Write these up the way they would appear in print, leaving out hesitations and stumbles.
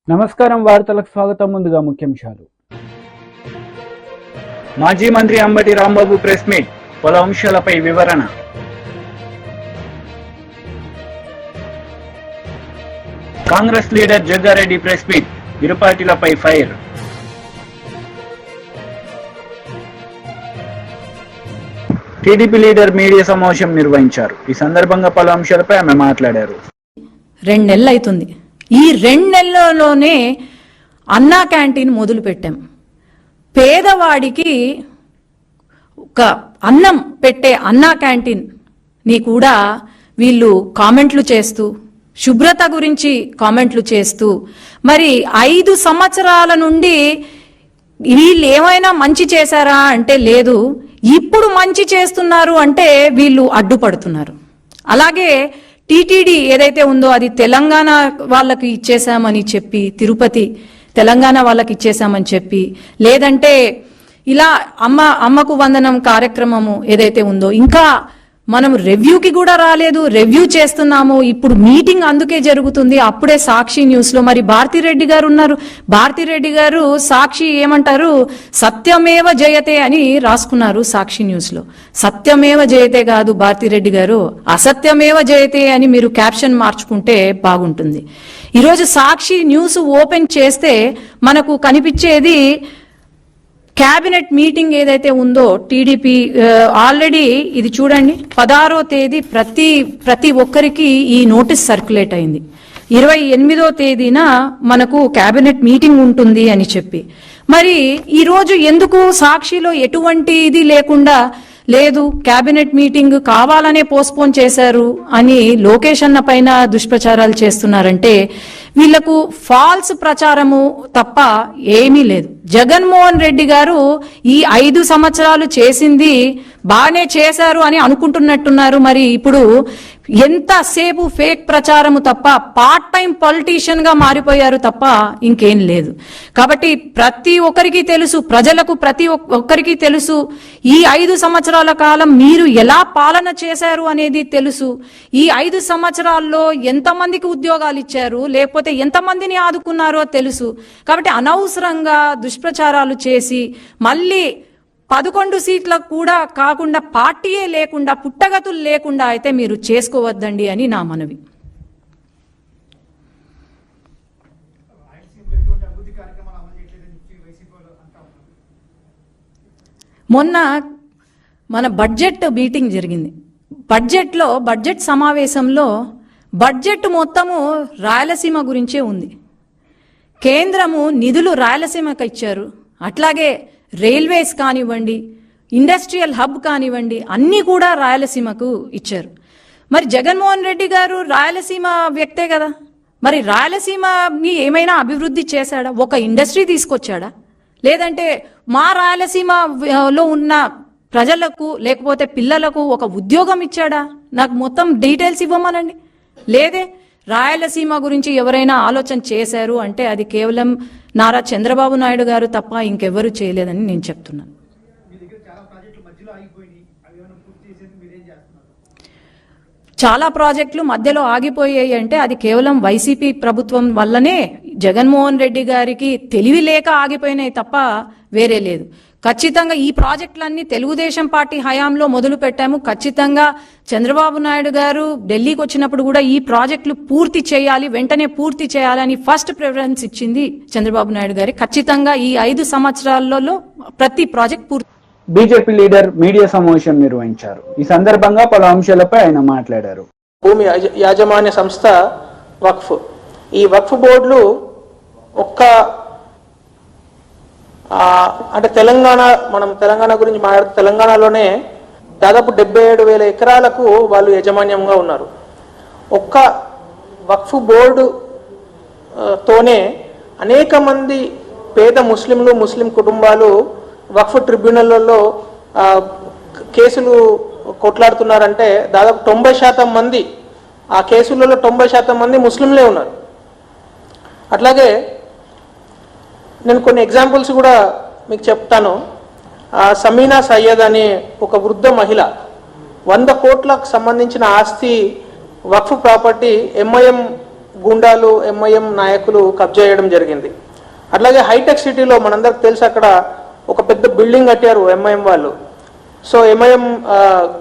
నమస్కారం వార్తలకు స్వాగతం. ముందుగా ముఖ్యాంశాలు. మాజీ మంత్రి అంబటి రాంబాబు ప్రెస్ మీట్, పలు అంశాలపై వివరణ. Congress leader Jaggareddy press meet, ఇరు పార్టీలపై ఫైర్. టీడీపీ లీడర్ మీడియా సమావేశం నిర్వహించారు. ఈ సందర్భంగా పలు అంశాలపై ఆమె మాట్లాడారు. 2 నెలలు అవుతుంది. ఈ 2 నెలల్లోనే అన్నా క్యాంటీన్ మొదలు పెట్టాం. పేదవాడికి ఒక అన్నం పెట్టే అన్నా క్యాంటీన్ ని కూడా వీళ్ళు కామెంట్లు చేస్తూ, శుభ్రత గురించి కామెంట్లు చేస్తూ, మరి 5 సంవత్సరాల నుండి వీళ్ళు ఏమైనా మంచి చేశారా అంటే లేదు, ఇప్పుడు మంచి చేస్తున్నారు అంటే వీళ్ళు అడ్డుపడుతున్నారు. అలాగే టీటీడీ ఏదైతే ఉందో అది తెలంగాణ వాళ్ళకి ఇచ్చేసామని చెప్పి, తిరుపతి తెలంగాణ వాళ్ళకి ఇచ్చేసామని చెప్పి, లేదంటే ఇలా అమ్మకు వందనం కార్యక్రమము ఏదైతే ఉందో ఇంకా మనం రివ్యూకి కూడా రాలేదు, రివ్యూ చేస్తున్నాము. ఇప్పుడు మీటింగ్ అందుకే జరుగుతుంది. అప్పుడే సాక్షి న్యూస్ లో మరి భారతిరెడ్డి గారు ఉన్నారు. భారతిరెడ్డి గారు సాక్షి ఏమంటారు, సత్యమేవ జయతే అని రాసుకున్నారు సాక్షి న్యూస్ లో. సత్యమేవ జయతే కాదు భారతిరెడ్డి గారు, అసత్యమేవ జయతే అని మీరు క్యాప్షన్ మార్చుకుంటే బాగుంటుంది. ఈరోజు సాక్షి న్యూస్ ఓపెన్ చేస్తే మనకు కనిపించేది క్యాబినెట్ మీటింగ్ ఏదైతే ఉందో టీడీపీ ఆల్రెడీ ఇది చూడండి, 16వ తేదీ ప్రతి ఒక్కరికి ఈ నోటీస్ సర్క్యులేట్ అయింది. 28వ తేదీన మనకు క్యాబినెట్ మీటింగ్ ఉంటుంది అని చెప్పి, మరి ఈ రోజు ఎందుకు సాక్షిలో ఎటువంటి ఇది లేకుండా లేదు, క్యాబినెట్ మీటింగ్ కావాలనే పోస్ట్పోన్ చేశారు అని లోకేష్ అన్న పైన దుష్ప్రచారాలు చేస్తున్నారంటే వీళ్లకు ఫాల్స్ ప్రచారము తప్ప ఏమీ లేదు. జగన్మోహన్ రెడ్డి గారు ఈ 5 సంవత్సరాలు చేసింది బాగానే చేశారు అని అనుకుంటున్నట్టున్నారు. మరి ఇప్పుడు ఎంతసేపు ఫేక్ ప్రచారము తప్ప, పార్ట్ టైం పొలిటీషియన్ గా మారిపోయారు తప్ప ఇంకేం లేదు. కాబట్టి ప్రతి ఒక్కరికి తెలుసు, ప్రజలకు ప్రతి ఒక్కరికి తెలుసు, ఈ 5 సంవత్సరాల కాలం మీరు ఎలా పాలన చేశారు అనేది తెలుసు. ఈ 5 సంవత్సరాల్లో ఎంతమందికి ఉద్యోగాలు ఇచ్చారు, లేకపోతే ఎంతమందిని ఆదుకున్నారో తెలుసు. కాబట్టి అనవసరంగా దుష్ప్రచారాలు చేసి మళ్ళీ 11 సీట్లకు కూడా కాకుండా, పార్టీయే లేకుండా, పుట్టగతులు లేకుండా అయితే మీరు చేసుకోవద్దండి అని నా మనవి. మొన్న మన బడ్జెట్ మీటింగ్ జరిగింది. బడ్జెట్ సమావేశంలో బడ్జెట్ మొత్తము రాయలసీమ గురించే ఉంది. కేంద్రము నిధులు రాయలసీమకు ఇచ్చారు. అట్లాగే రైల్వేస్ కానివ్వండి, ఇండస్ట్రియల్ హబ్ కానివ్వండి, అన్నీ కూడా రాయలసీమకు ఇచ్చారు. మరి జగన్మోహన్ రెడ్డి గారు రాయలసీమ వ్యక్తే కదా, మరి రాయలసీమని ఏమైనా అభివృద్ధి చేశాడా? ఒక ఇండస్ట్రీ తీసుకొచ్చాడా? లేదంటే మా రాయలసీమలో ఉన్న ప్రజలకు లేకపోతే పిల్లలకు ఒక ఉద్యోగం ఇచ్చాడా? నాకు మొత్తం డీటెయిల్స్ ఇవ్వమనండి. లేదే. రాయలసీమ గురించి ఎవరైనా ఆలోచన చేశారు అంటే అది కేవలం నారా చంద్రబాబు నాయుడు గారు తప్ప ఇంకెవరు చేయలేదని నేను చెప్తున్నాను. చాలా ప్రాజెక్టులు మధ్యలో ఆగిపోయాయి అంటే అది కేవలం వైసీపీ ప్రభుత్వం వల్లనే, జగన్మోహన్ రెడ్డి గారికి తెలివి లేక ఆగిపోయినాయి తప్ప వేరే లేదు. ఖచ్చితంగా ఈ ప్రాజెక్టులన్నీ తెలుగుదేశం పార్టీ హయాంలో మొదలు పెట్టాము. ఖచ్చితంగా చంద్రబాబు నాయుడు గారు ఢిల్లీకి వచ్చినప్పుడు కూడా ఈ ప్రాజెక్టులు పూర్తి చేయాలి, వెంటనే పూర్తి చేయాలని ఫస్ట్ ప్రిఫరెన్స్ ఇచ్చింది చంద్రబాబు నాయుడు గారి. ఖచ్చితంగా ఈ 5 సంవత్సరాలలో ప్రతి ప్రాజెక్ట్ పూర్తి. బీజేపీ లీడర్ మీడియా సమావేశం నిర్వహించారు. ఈ సందర్భంగా పలు అంశాలపై ఆయన మాట్లాడారు. భూమి యాజమాన్య సంస్థ వక్ఫ్, ఈ వక్ఫ్ బోర్డులు అంటే మనం తెలంగాణ గురించి మాట్లాడితే తెలంగాణలోనే దాదాపు 77,000 ఎకరాలకు వాళ్ళు యాజమాన్యంగా ఉన్నారు. ఒక్క వక్ఫ్ బోర్డు తోనే అనేక మంది పేద ముస్లిం కుటుంబాలు వక్ఫ్ ట్రిబ్యునల్లో కేసులు కొట్లాడుతున్నారంటే దాదాపు 90% మంది, ఆ కేసులలో 90% మంది ముస్లింలే ఉన్నారు. అట్లాగే నేను కొన్ని ఎగ్జాంపుల్స్ కూడా మీకు చెప్తాను. సమీనా సయ్యద్ అనే ఒక వృద్ధ మహిళ 100 కోట్లకు సంబంధించిన ఆస్తి వక్ఫ్ ప్రాపర్టీ ఎంఐఎం గూండాలు ఎంఐఎం నాయకులు కబ్జా చేయడం జరిగింది. అట్లాగే హైటెక్ సిటీలో మనందరికి తెలుసు, అక్కడ ఒక పెద్ద బిల్డింగ్ కట్టారు ఎంఐఎం వాళ్ళు. సో ఎంఐఎం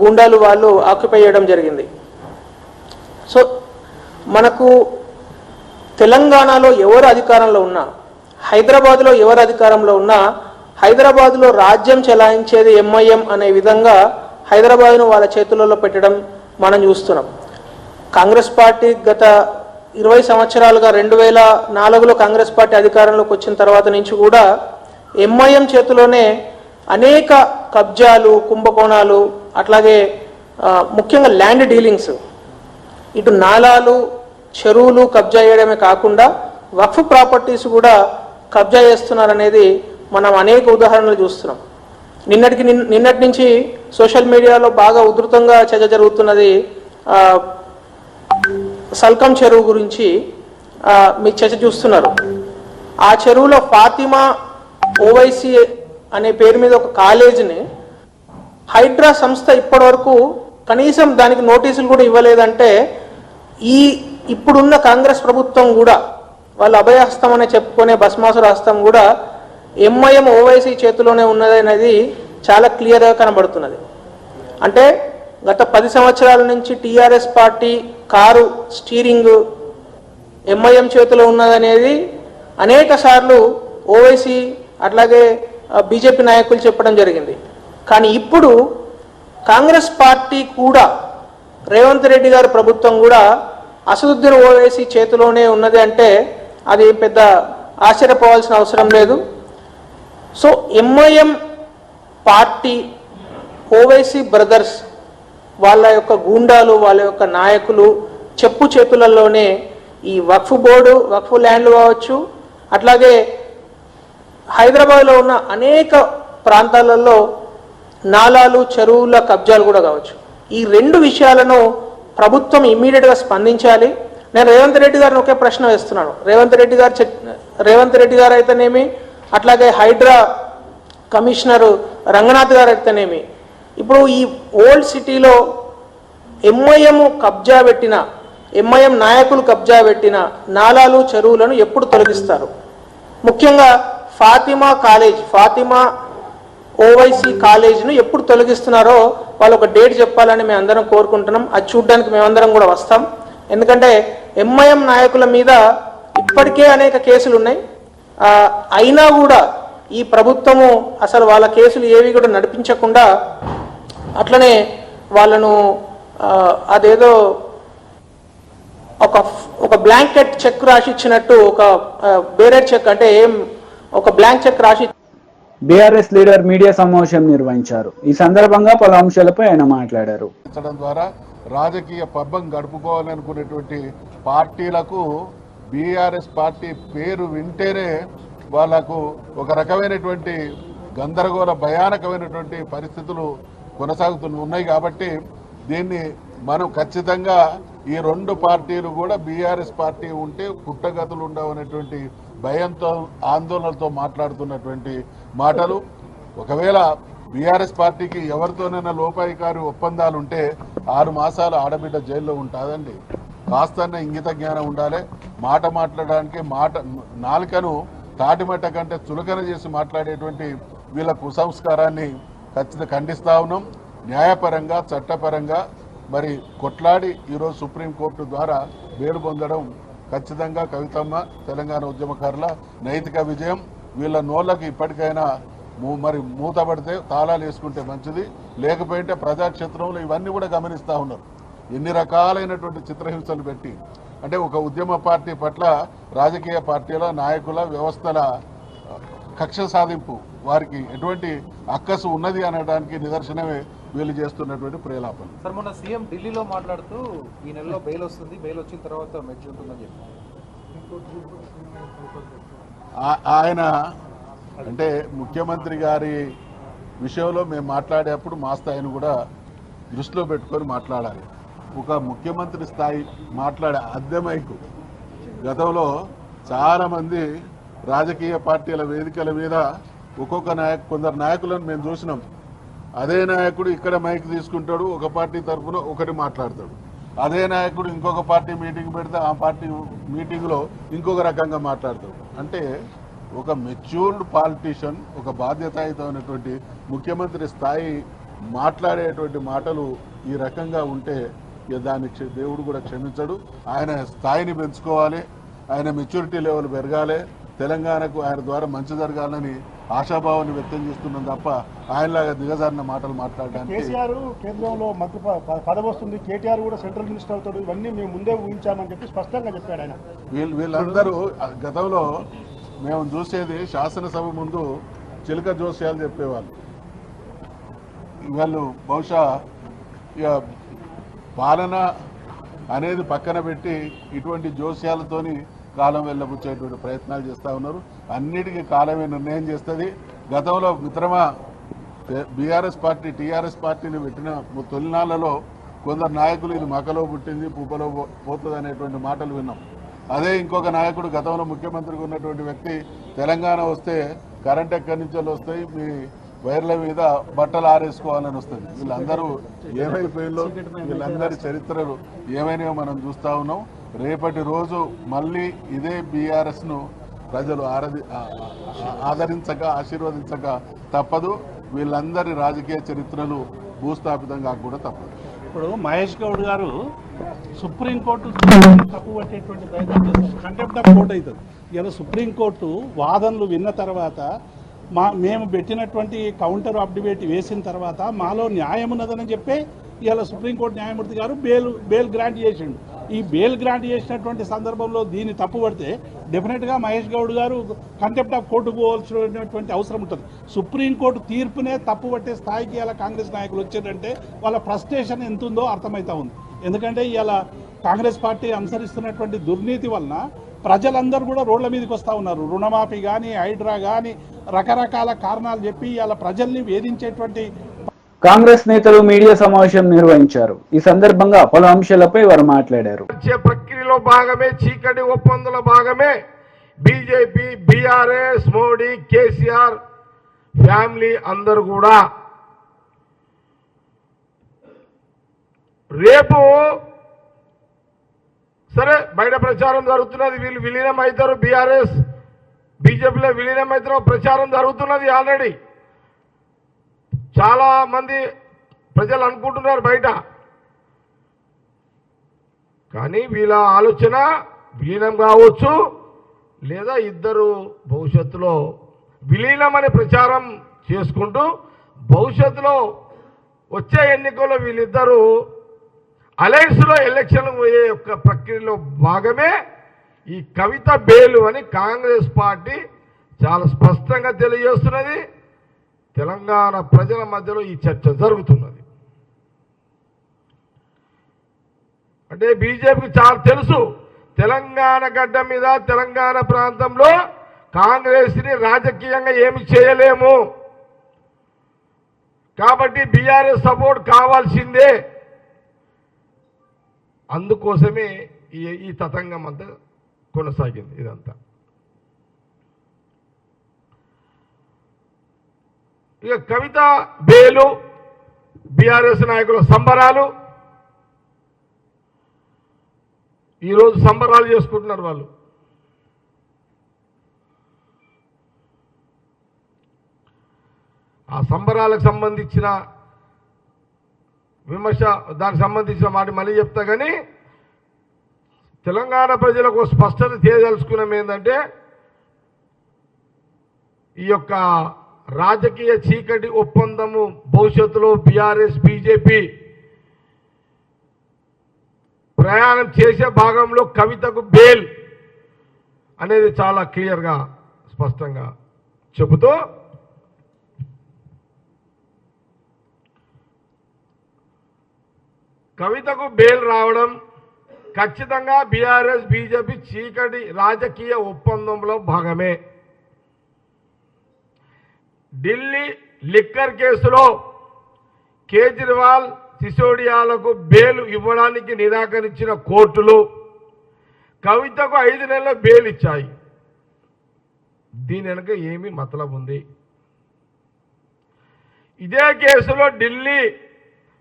గూండాలు వాళ్ళు ఆక్యుపై చేయడం జరిగింది. సో మనకు తెలంగాణలో ఎవరు అధికారంలో ఉన్నా, హైదరాబాద్లో ఎవరు అధికారంలో ఉన్నా, హైదరాబాద్లో రాజ్యం చెలాయించేది ఎంఐఎం అనే విధంగా హైదరాబాద్ను వాళ్ళ చేతులలో పెట్టడం మనం చూస్తున్నాం. కాంగ్రెస్ పార్టీ గత 20 సంవత్సరాలుగా 2004లో కాంగ్రెస్ పార్టీ అధికారంలోకి వచ్చిన తర్వాత నుంచి కూడా ఎంఐఎం చేతిలోనే అనేక కబ్జాలు, కుంభకోణాలు, అట్లాగే ముఖ్యంగా ల్యాండ్ డీలింగ్స్, ఇటు నాలాలు, చెరువులు కబ్జా చేయడమే కాకుండా వక్ఫ్ ప్రాపర్టీస్ కూడా కబ్జా చేస్తున్నారనేది మనం అనేక ఉదాహరణలు చూస్తున్నాం. నిన్నటి నుంచి సోషల్ మీడియాలో బాగా ఉధృతంగా చర్చ జరుగుతున్నది సల్కం చెరువు గురించి. మీకు చర్చ చూస్తున్నారు. ఆ చెరువులో ఫాతిమా ఓవైసీ అనే పేరు మీద ఒక కాలేజీని హైడ్రా సంస్థ ఇప్పటివరకు కనీసం దానికి నోటీసులు కూడా ఇవ్వలేదంటే, ఇప్పుడున్న కాంగ్రెస్ ప్రభుత్వం కూడా వాళ్ళు అభయహస్తం అనే చెప్పుకునే భస్మాసుర హస్తం కూడా ఎంఐఎం ఓవైసీ చేతిలోనే ఉన్నది అనేది చాలా క్లియర్గా కనబడుతున్నది. అంటే గత 10 సంవత్సరాల నుంచి TRS party car steering MIM చేతిలో ఉన్నదనేది అనేక సార్లు ఓవైసీ అట్లాగే బీజేపీ నాయకులు చెప్పడం జరిగింది. కానీ ఇప్పుడు కాంగ్రెస్ పార్టీ కూడా, రేవంత్ రెడ్డి గారి ప్రభుత్వం కూడా అసదుద్దీన్ ఓవైసీ చేతిలోనే ఉన్నది అంటే అది పెద్ద ఆశ్చర్యపోవాల్సిన అవసరం లేదు. So MIM party, Owaisi brothers, వాళ్ళ యొక్క గూండాలు, వాళ్ళ యొక్క నాయకులు చెప్పు చేతులలోనే ఈ వక్ఫ్ బోర్డు, వక్ఫ్ ల్యాండ్లు కావచ్చు, అట్లాగే హైదరాబాద్లో ఉన్న అనేక ప్రాంతాలలో నాలాలు, చెరువుల కబ్జాలు కూడా కావచ్చు. ఈ 2 విషయాలను ప్రభుత్వం ఇమ్మీడియట్గా స్పందించాలి. నేను రేవంత్ రెడ్డి గారిని ఒకే ప్రశ్న వేస్తున్నాను. రేవంత్ రెడ్డి గారు అయితేనేమి, అట్లాగే హైడ్రా కమిషనరు రంగనాథ్ గారు అయితేనేమి, ఇప్పుడు ఈ ఓల్డ్ సిటీలో ఎంఐఎం కబ్జా పెట్టిన, ఎంఐఎం నాయకులు కబ్జా పెట్టిన నాలాలు, చెరువులను ఎప్పుడు తొలగిస్తారు? ముఖ్యంగా ఫాతిమా కాలేజ్, ఫాతిమా ఓవైసీ కాలేజ్ను ఎప్పుడు తొలగిస్తున్నారో వాళ్ళు ఒక డేట్ చెప్పాలని మేము అందరం కోరుకుంటున్నాం. అది చూడడానికి మేమందరం కూడా వస్తాం. ఎందుకంటే ఎంఐఎం నాయకుల మీద ఇప్పటికే అనేక కేసులు ఉన్నాయి. అయినా కూడా ఈ ప్రభుత్వము అసలు వాళ్ళ కేసులు ఏవి కూడా నడిపించకుండా అట్లనే వాళ్ళను అదేదో ఒక బ్లాంకెట్ చెక్ రాసి ఇచ్చినట్టు, ఒక బేరెడ్ చెక్ అంటే ఒక బ్లాంక్ చెక్ రాసి బీఆర్ఎస్ లీడర్ మీడియా సమావేశం నిర్వహించారు. ఈ సందర్భంగా పలు అంశాలపై ఆయన మాట్లాడారు. ద్వారా రాజకీయ పబ్బం గడుపుకోవాలనుకునేటువంటి పార్టీలకు బీఆర్ఎస్ పార్టీ పేరు వింటేనే వాళ్లకు ఒక రకమైనటువంటి గందరగోళ, భయానకమైనటువంటి పరిస్థితులు ఉన్నాయి. కాబట్టి దీన్ని మనం ఖచ్చితంగా ఈ 2 పార్టీలు కూడా బీఆర్ఎస్ పార్టీ ఉంటే పుట్టగతులు ఉండవనేటువంటి భయంతో, ఆందోళనలతో మాట్లాడుతున్నటువంటి మాటలు. ఒకవేళ బీఆర్ఎస్ పార్టీకి ఎవరితోనైనా లోపాయికారి ఒప్పందాలు ఉంటే 6 మాసాలు ఆడబిడ్డ జైల్లో ఉంటుందండి. కాస్తన్న ఇంగిత జ్ఞానం ఉండాలి. మాట్లాడడానికి నాలుకను తాటిమట్ట కంటే చులకన చేసి మాట్లాడేటువంటి వీళ్ళ కుసంస్కారాన్ని ఖచ్చితంగా ఖండిస్తా ఉన్నాం. న్యాయపరంగా, చట్టపరంగా మరి కొట్లాడి ఈరోజు సుప్రీంకోర్టు ద్వారా బెయిల్ పొందడం ఖచ్చితంగా కవితమ్మ, తెలంగాణ ఉద్యమకారుల నైతిక విజయం. వీళ్ళ నోళ్ళకి ఇప్పటికైనా మరి మూతపడితే తాళాలు వేసుకుంటే మంచిది. లేకపోతే ప్రజాక్షేత్రంలో ఇవన్నీ కూడా గమనిస్తూ ఉన్నారు. ఎన్ని రకాలైనటువంటి చిత్రహింసలు పెట్టి, అంటే ఒక ఉద్యమ పార్టీ పట్ల రాజకీయ పార్టీల నాయకుల వ్యవస్థల కక్ష సాధింపు, వారికి ఎటువంటి అక్కసు ఉన్నది అనడానికి నిదర్శనమే వీళ్ళు చేస్తున్నటువంటి ప్రేలాపన. సార్, మొన్న సీఎం ఢిల్లీలో మాట్లాడుతూ ఈ నెలలో బెయిల్ వస్తుంది, బెయిల్ వచ్చిన తర్వాత మెచ్చి ఉంటుందని చెప్పారు. ఆయన అంటే ముఖ్యమంత్రి గారి విషయంలో మేము మాట్లాడేప్పుడు మా స్థాయిని కూడా దృష్టిలో పెట్టుకొని మాట్లాడాలి. ఒక ముఖ్యమంత్రి స్థాయి మాట్లాడే అద్దెమైకు గతంలో చాలామంది రాజకీయ పార్టీల వేదికల మీద కొందరు నాయకులను మేము చూసినాం. అదే నాయకుడు ఇక్కడ మైక్ తీసుకుంటాడు, ఒక పార్టీ తరఫున ఒకటి మాట్లాడతాడు. అదే నాయకుడు ఇంకొక పార్టీ మీటింగ్ పెడితే ఆ పార్టీ మీటింగ్లో ఇంకొక రకంగా మాట్లాడతాడు. అంటే ఒక మెచ్యూర్డ్ పాలిటీషియన్, ఒక బాధ్యతాయుతమైనటువంటి ముఖ్యమంత్రి స్థాయి మాట్లాడేటువంటి మాటలు ఈ రకంగా ఉంటే దాన్ని దేవుడు కూడా క్షమించడు. ఆయన స్థాయిని పెంచుకోవాలి, ఆయన మెచ్యూరిటీ లెవెల్ పెరగాలి, తెలంగాణకు ఆయన ద్వారా మంచి జరగాలని ఆశాభావాన్ని వ్యక్తం చేస్తున్నాం తప్ప ఆయనలాగా దిగజారిన మాటలు మాట్లాడడానికి. కేసీఆర్ కేంద్రంలో మంత్రి పదవి వస్తుంది, కేటీఆర్ కూడా సెంట్రల్ మినిస్టర్ అవుతాడు, ఇవన్నీ మేము ముందే ఊహించామని చెప్పి స్పష్టంగా చెప్పాడు ఆయన. వీళ్ళందరూ గతంలో మేము చూసేది శాసనసభ ముందు చిలక జోస్యాలు చెప్పేవాళ్ళు. వాళ్ళు బహుశా ఇక పాలన అనేది పక్కన పెట్టి ఇటువంటి జోస్యాలతోని కాలం వెళ్ళబుచ్చేటువంటి ప్రయత్నాలు చేస్తూ ఉన్నారు. అన్నిటికీ కాలమే నిర్ణయం చేస్తుంది. గతంలో మిత్రమా బీఆర్ఎస్ పార్టీ టీఆర్ఎస్ పార్టీని పెట్టిన తొలినాళ్లలో కొందరు నాయకులు ఇది మకలో పుట్టింది పుప్పలో పోతుంది అనేటువంటి మాటలు విన్నాం. అదే ఇంకొక నాయకుడు గతంలో ముఖ్యమంత్రిగా ఉన్నటువంటి వ్యక్తి తెలంగాణ వస్తే కరెంట్ ఎక్కడి నుంచో వస్తాయి, మీ వైర్ల మీద బట్టలు ఆరేసుకోవాలని వస్తుంది. వీళ్ళందరూ ఏమైపోయిందో, వీళ్ళందరి చరిత్రలు ఏమైనా మనం చూస్తూ ఉన్నాం. రేపటి రోజు మళ్ళీ ఇదే బీఆర్ఎస్ను ప్రజలు ఆదరించక ఆశీర్వదించక తప్పదు. వీళ్ళందరి రాజకీయ చరిత్రలు భూస్థాపితంగా కూడా తప్పదు. ఇప్పుడు మహేష్ గౌడ్ గారు సుప్రీంకోర్టు తప్పు పట్టేటువంటి ప్రయత్నం చేస్తారు, కంటెంప్ట్ ఆఫ్ కోర్ట్ అవుతుంది. ఇలా సుప్రీంకోర్టు వాదనలు విన్న తర్వాత మేము పెట్టినటువంటి కౌంటర్ ఆఫ్ డిబేట్ వేసిన తర్వాత మాలో న్యాయం ఉన్నదని చెప్పి ఇలా సుప్రీంకోర్టు న్యాయమూర్తి గారు బెయిల్ గ్రాంట్ చేసిండు. ఈ బెయిల్ గ్రాంట్ చేసినటువంటి సందర్భంలో దీన్ని తప్పుపడితే డెఫినెట్గా మహేష్ గౌడ్ గారు కంటెంప్ట్ ఆఫ్ కోర్టు పోవాల్సినటువంటి అవసరం ఉంటుంది. సుప్రీంకోర్టు తీర్పునే తప్పుపట్టే స్థాయికి ఇలా కాంగ్రెస్ నాయకులు వచ్చారంటే వాళ్ళ ఫ్రస్ట్రేషన్ ఎంత ఉందో అర్థమవుతా ఉంది. ఎందుకంటే ఇలా కాంగ్రెస్ పార్టీ అనుసరిస్తున్నటువంటి దుర్నీతి వలన ప్రజలందరూ కూడా రోడ్ల మీదకి వస్తూ ఉన్నారు. రుణమాఫీ కానీ హైడ్రా కానీ రకరకాల కారణాలు చెప్పి ఇలా ప్రజల్ని వేధించేటువంటి. కాంగ్రెస్ నేతలు మీడియా సమావేశం నిర్వహించారు. ఈ సందర్భంగా పలు అంశాలపై వారు మాట్లాడారు. ప్రక్రియలో భాగమే, చీకటి ఒప్పందంలో భాగమే BJP, BRS, Modi, KCR family అందరూ కూడా రేపు సరే బయట ప్రచారం జరుగుతున్నది, వీళ్ళు విలీనం అవుతారు, బీఆర్ఎస్ బీజేపీలో విలీనం అవుతారు ప్రచారం జరుగుతున్నది. ఆల్రెడీ చాలా మంది ప్రజలు అనుకుంటున్నారు బయట. కానీ వీళ్ళ ఆలోచన విలీనం కావచ్చు, లేదా ఇద్దరు భవిష్యత్తులో విలీనం అనే ప్రచారం చేసుకుంటూ భవిష్యత్తులో వచ్చే ఎన్నికల్లో వీళ్ళిద్దరూ అలయన్స్లో ఎలక్షన్ పోయే యొక్క ప్రక్రియలో భాగమే ఈ కవిత బెయిల్ అని కాంగ్రెస్ పార్టీ చాలా స్పష్టంగా తెలియజేస్తున్నది. తెలంగాణ ప్రజల మధ్యలో ఈ చర్చ జరుగుతున్నది. అంటే బీజేపీకి చాలా తెలుసు, తెలంగాణ గడ్డ మీద తెలంగాణ ప్రాంతంలో కాంగ్రెస్ని రాజకీయంగా ఏమి చేయలేము, కాబట్టి బీఆర్ఎస్ సపోర్ట్ కావాల్సిందే. అందుకోసమే ఈ తతంగం అంతా కొనసాగింది. ఇదంతా ఇక కవిత బెయిలు, బీఆర్ఎస్ నాయకుల సంబరాలు, ఈరోజు సంబరాలు చేసుకుంటున్నారు వాళ్ళు. ఆ సంబరాలకు సంబంధించిన విమర్శ, దానికి సంబంధించిన మాట మళ్ళీ చెప్తా. కానీ తెలంగాణ ప్రజలకు స్పష్టత చేయదలుచుకున్నాం ఏంటంటే, ఈ యొక్క రాజకీయ చీకటి ఒప్పందము భవిష్యత్తులో బీఆర్ఎస్ బీజేపీ ప్రయాణం చేసే భాగంలో కవితకు బెయిల్ అనేది చాలా క్లియర్గా స్పష్టంగా చెబుతూ కవితకు బెయిల్ రావడం ఖచ్చితంగా బీఆర్ఎస్ బీజేపీ చీకటి రాజకీయ ఒప్పందంలో భాగమే. ఢిల్లీ లిక్కర్ కేసులో కేజ్రీవాల్, సిసోడియాలకు బెయిల్ ఇవ్వడానికి నిరాకరించిన కోర్టులు కవితకు 5 నెలల బెయిల్ ఇచ్చాయి. దీని వెనుక ఏమి మతలబు ఉంది? ఇదే కేసులో ఢిల్లీ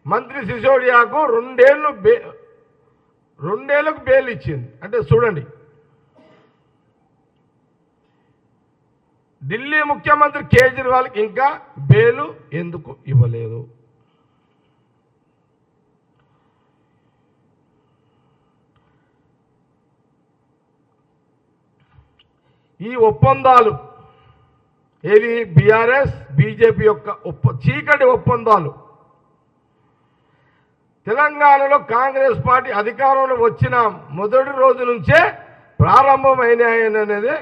మంత్రి సిసోడియాకు 2 ఏళ్లు 2 ఏళ్లకు బెయిల్ ఇచ్చింది. అంటే చూడండి, ఢిల్లీ ముఖ్యమంత్రి కేజ్రీవాల్కి ఇంకా బెయిల్ ఎందుకు ఇవ్వలేదు? ఈ ఒప్పందాలు ఏది బీఆర్ఎస్ బీజేపీ యొక్క చీకటి ఒప్పందాలు తెలంగాణలో కాంగ్రెస్ పార్టీ అధికారంలో వచ్చిన మొదటి రోజు నుంచే ప్రారంభమైనాయనేది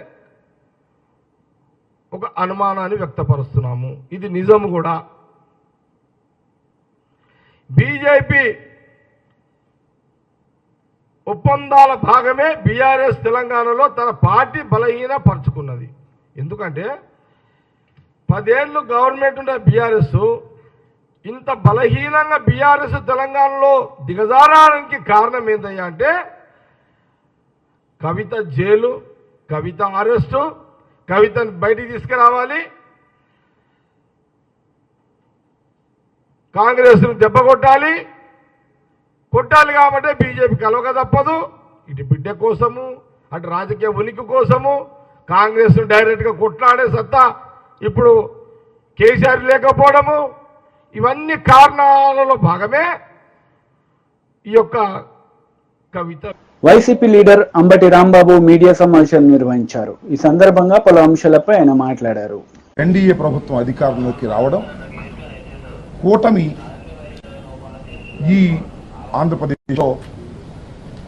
ఒక అనుమానాన్ని వ్యక్తపరుస్తున్నాము. ఇది నిజం కూడా. బీజేపీ ఒప్పందాల భాగమే బీఆర్ఎస్ తెలంగాణలో తన పార్టీ బలహీనపరుచుకున్నది. ఎందుకంటే 10 ఏళ్ళు గవర్నమెంట్ ఉన్న బీఆర్ఎస్ ఇంత బలహీనంగా బీఆర్ఎస్ తెలంగాణలో దిగజారడానికి కారణం ఏంటయ్యా అంటే కవిత జైలు, కవిత అరెస్టు, కవితను బయటికి తీసుకురావాలి, కాంగ్రెస్ను దెబ్బ కొట్టాలి కాబట్టి బీజేపీ కలవక తప్పదు. ఇటు బిడ్డ కోసము, అటు రాజకీయ ఉనికి కోసము కాంగ్రెస్ను డైరెక్ట్గా కొట్లాడే సత్తా ఇప్పుడు కేసీఆర్ లేకపోవడము, ఇవన్నీ కారణాలలో భాగమే ఈ యొక్క కవిత. వైసీపీ లీడర్ అంబటి రాంబాబు మీడియా సమావేశం నిర్వహించారు. ఈ సందర్భంగా పలు అంశాలపై ఆయన మాట్లాడారు. ఎన్డీఏ ప్రభుత్వం అధికారంలోకి రావడం, కూటమి ఈ ఆంధ్రప్రదేశ్లో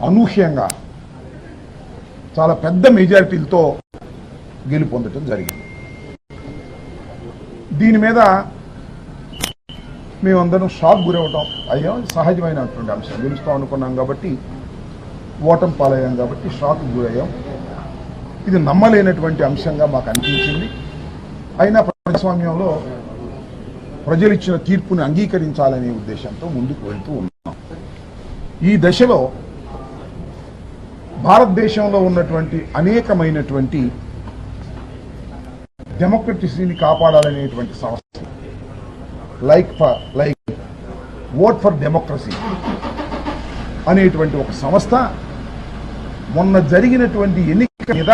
అనూహ్యంగా చాలా పెద్ద మెజారిటీలతో గెలుపొందడం జరిగింది. దీని మీద మేమందరం షాక్ గురవటం అయ్యాం. సహజమైనటువంటి అంశం. గెలుస్తాం అనుకున్నాం కాబట్టి, ఓటం పాలయ్యాం కాబట్టి షాక్ గురయ్యాం. ఇది నమ్మలేనటువంటి అంశంగా మాకు అనిపించింది. అయినా ప్రజాస్వామ్యంలో ప్రజలు ఇచ్చిన తీర్పుని అంగీకరించాలనే ఉద్దేశంతో ముందుకు వెళ్తూ ఉన్నాం. ఈ దశలో భారతదేశంలో ఉన్నటువంటి అనేకమైనటువంటి డెమోక్రసీని కాపాడాలనేటువంటి సంస్థ లైక్ ఓట్ ఫర్ డెమోక్రసీ అనేటువంటి ఒక సంస్థ మొన్న జరిగినటువంటి ఎన్నిక మీద,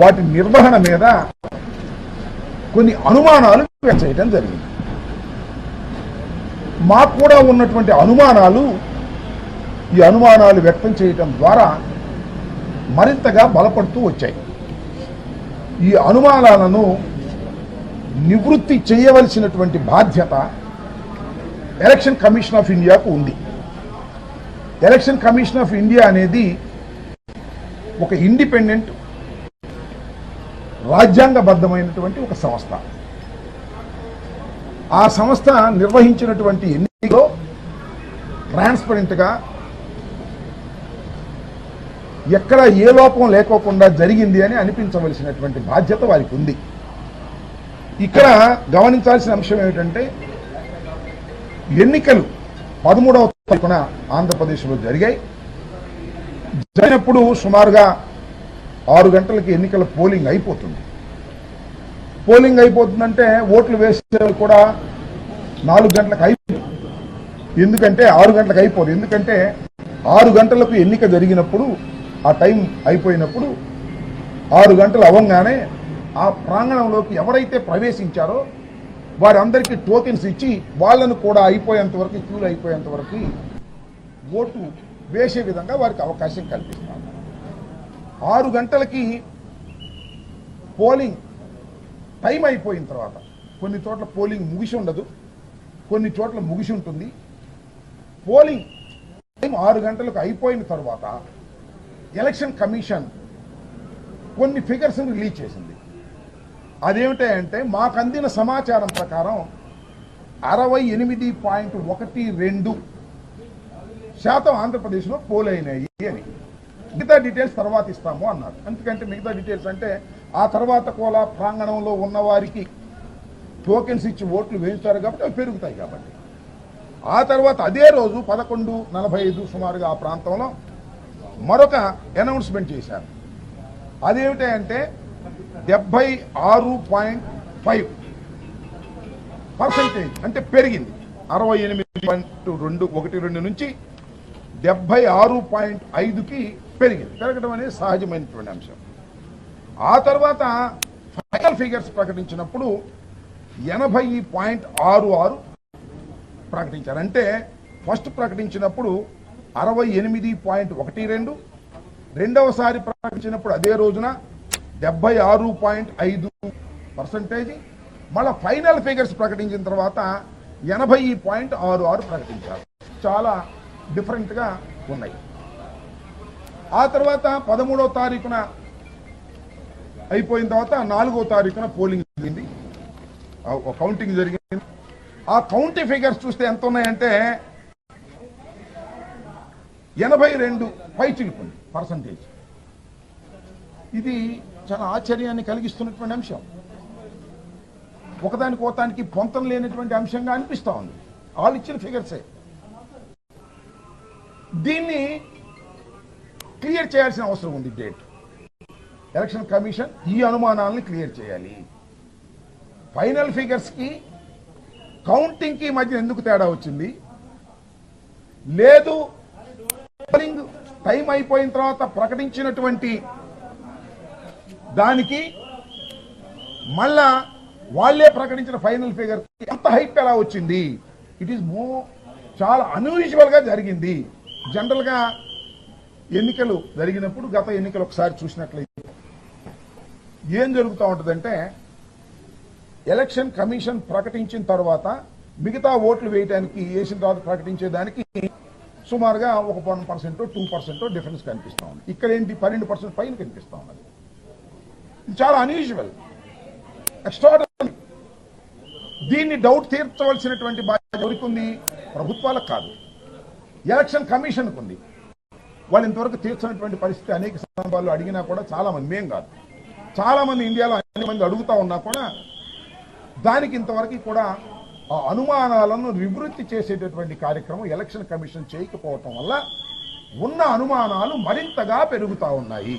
వాటి నిర్వహణ మీద కొన్ని అనుమానాలు వ్యక్తం చేయడం జరిగింది. మాకు కూడా ఉన్నటువంటి అనుమానాలు, ఈ అనుమానాలు వ్యక్తం చేయటం ద్వారా మరింతగా బలపడుతూ వచ్చాయి. ఈ అనుమానాలను నివృత్తి చేయవలసినటువంటి బాధ్యత ఎలక్షన్ కమిషన్ ఆఫ్ ఇండియాకు ఉంది. ఎలక్షన్ కమిషన్ ఆఫ్ ఇండియా అనేది ఒక ఇండిపెండెంట్ రాజ్యాంగబద్ధమైనటువంటి ఒక సంస్థ. ఆ సంస్థ నిర్వహించినటువంటి ఎన్నికలో ట్రాన్స్పరెంట్గా ఎక్కడ ఏ లోపం లేకోకుండా జరిగింది అని అనిపించవలసినటువంటి బాధ్యత వారికి ఉంది. ఇక్కడ గమనించాల్సిన అంశం ఏమిటంటే, ఎన్నికలు 13వ తారీఖున ఆంధ్రప్రదేశ్లో జరిగినప్పుడు సుమారుగా 6 గంటలకి ఎన్నికల పోలింగ్ అయిపోతుంది. పోలింగ్ అయిపోతుందంటే ఓట్లు వేసే కూడా 4 గంటలకు అయిపోతుంది. ఎందుకంటే 6 గంటలకు అయిపోదు. ఎందుకంటే 6 గంటలకు ఎన్నిక జరిగినప్పుడు, ఆ టైం అయిపోయినప్పుడు 6 గంటలు అవ్వగానే ఆ ప్రాంగణంలోకి ఎవరైతే ప్రవేశించారో వారందరికీ టోకెన్స్ ఇచ్చి వాళ్ళను కూడా అయిపోయేంత వరకు, క్యూలు అయిపోయేంత వరకు ఓటు వేసే విధంగా వారికి అవకాశం కల్పిస్తారు. 6 గంటలకి పోలింగ్ టైం అయిపోయిన తర్వాత కొన్ని చోట్ల పోలింగ్ ముగిసి ఉండదు, కొన్ని చోట్ల ముగిసి ఉంటుంది. పోలింగ్ టైం 6 గంటలకు అయిపోయిన తర్వాత ఎలక్షన్ కమిషన్ కొన్ని ఫిగర్స్ని రిలీజ్ చేసింది. అదేమిటంటే, మాకు అందిన సమాచారం ప్రకారం 68.12% ఆంధ్రప్రదేశ్లో పోల్ అయినాయి అని. మిగతా డీటెయిల్స్ తర్వాత ఇస్తాము అన్నారు. ఎందుకంటే మిగతా డీటెయిల్స్ అంటే ఆ తర్వాత కూడా ప్రాంగణంలో ఉన్న వారికి టోకెన్స్ ఇచ్చి ఓట్లు వేయించారు కాబట్టి అవి పెరుగుతాయి కాబట్టి. ఆ తర్వాత అదే రోజు 11:45 సుమారుగా ఆ ప్రాంతంలో మరొక అనౌన్స్మెంట్ చేశారు. అదేమిటంటే 76.5% అంటే పెరిగింది. 68.12 నుంచి 76.5కి పెరిగింది. పెరగడం అనేది సహజమైనటువంటి అంశం. ఆ తర్వాత ఫైనల్ ఫిగర్స్ ప్రకటించినప్పుడు 80.66 ప్రకటించారు. అంటే ఫస్ట్ ప్రకటించినప్పుడు 68.12, రెండవసారి ప్రకటించినప్పుడు అదే రోజున 76.5%, మళ్ళీ ఫైనల్ ఫిగర్స్ ప్రకటించిన తర్వాత 80.66 ప్రకటించారు. చాలా డిఫరెంట్గా ఉన్నాయి. ఆ తర్వాత 13వ తారీఖున అయిపోయిన తర్వాత 4వ తారీఖున పోలింగ్ జరిగింది, కౌంటింగ్ జరిగింది. ఆ కౌంటింగ్ ఫిగర్స్ చూస్తే ఎంత ఉన్నాయంటే 82 పైచిలుకుంది పర్సంటేజ్. ఇది చాలా ఆశ్చర్యాన్ని కలిగిస్తున్నటువంటి అంశం. ఒకదానికి పొంతం లేనటువంటి అంశంగా అనిపిస్తా ఉంది. వాళ్ళు ఇచ్చిన ఫిగర్సే. దీన్ని క్లియర్ చేయాల్సిన అవసరం ఉంది. డేట్ ఎలక్షన్ కమిషన్ ఈ అనుమానాలను క్లియర్ చేయాలి. ఫైనల్ ఫిగర్స్ కి కౌంటింగ్ కి మధ్య ఎందుకు తేడా వచ్చింది? లేదు, పోలింగ్ టైం అయిపోయిన తర్వాత ప్రకటించినటువంటి దానికి మళ్ళా వాళ్లే ప్రకటించిన ఫైనల్ ఫిగర్ ఎంత హైప్ ఎలా వచ్చింది? ఇట్ ఈస్ చాలా అన్యూజువల్ గా జరిగింది. జనరల్ గా ఎన్నికలు జరిగినప్పుడు, గత ఎన్నికలు ఒకసారి చూసినట్లయితే ఏం జరుగుతూ ఉంటుందంటే, ఎలక్షన్ కమిషన్ ప్రకటించిన తర్వాత మిగతా ఓట్లు వేసిన తర్వాత ప్రకటించేదానికి సుమారుగా ఒక 1% 2% డిఫరెన్స్ కనిపిస్తూ ఉంది. ఇక్కడ ఏంటి 12% పైన కనిపిస్తూ ఉన్నది. ఇది చాలా అన్యూజువల్, ఎక్స్ట్రార్డినరీ. దీన్ని డౌట్ తీర్చవలసినటువంటి బాధ్యత ఎవరికి ఉంది? ప్రభుత్వాలకు కాదు, ఎలక్షన్ కమిషన్కు ఉంది. వాళ్ళు ఇంతవరకు తీర్చినటువంటి పరిస్థితి అనేక సందర్భాల్లో అడిగినా కూడా చాలా మంది, మేం కాదు, చాలా మంది ఇండియాలో అన్ని మంది అడుగుతా ఉన్నా కూడా దానికి ఇంతవరకు కూడా ఆ అనుమానాలను నివృత్తి చేసేటటువంటి కార్యక్రమం ఎలక్షన్ కమిషన్ చేయకపోవటం వల్ల ఉన్న అనుమానాలు మరింతగా పెరుగుతా ఉన్నాయి.